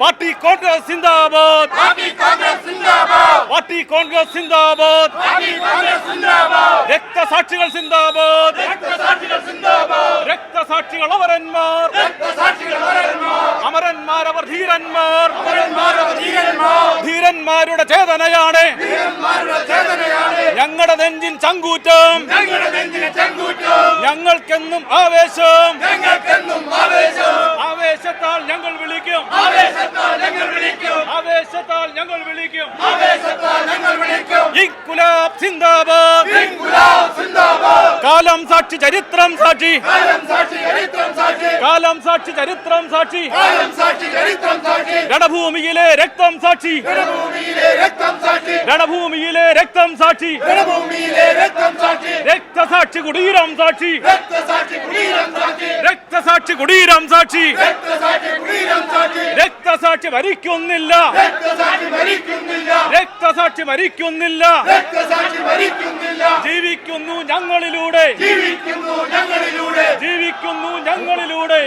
Party Congress जिंदाबाद, party Congress जिंदाबाद, രക്തസാക്ഷികൾ സിന്ദാബാദ്, രക്തസാക്ഷികൾ അമരന്മാർ, അമരന്മാർ അവർ ധീരന്മാർ, ധീരന്മാരുടെ ചേതനയാണ് ഞങ്ങളുടെ നെഞ്ചിൻ ചങ്കൂറ്റം, ഞങ്ങൾക്കെന്നും ആവേശം, ആവേശത്താൽ ഞങ്ങൾ വിളിക്കും, ആവേശത്താൽ ഞങ്ങൾ വിളിക്കും, ഇൻകുലാബ് സിന്ദാബാദ്, കാലം സാക്ഷി ചരിത്രം സാക്ഷി, കാലം സാക്ഷി ചരിത്രം സാക്ഷി, രണഭൂമിയിലെ രക്തം സാക്ഷി, രണഭൂമിയിലെ രക്തം സാക്ഷി, രക്തസാക്ഷി കുടീരം സാക്ഷി, രക്തസാക്ഷി കുടീരം സാക്ഷി, രക്തസാക്ഷി മരിക്കുന്നില്ല, രക്തസാക്ഷി മരിക്കുന്നില്ല, ജീവിക്കുന്നു ഞങ്ങളിലൂടെ, ജീവിക്കുന്നു ഞങ്ങളിലൂടെ.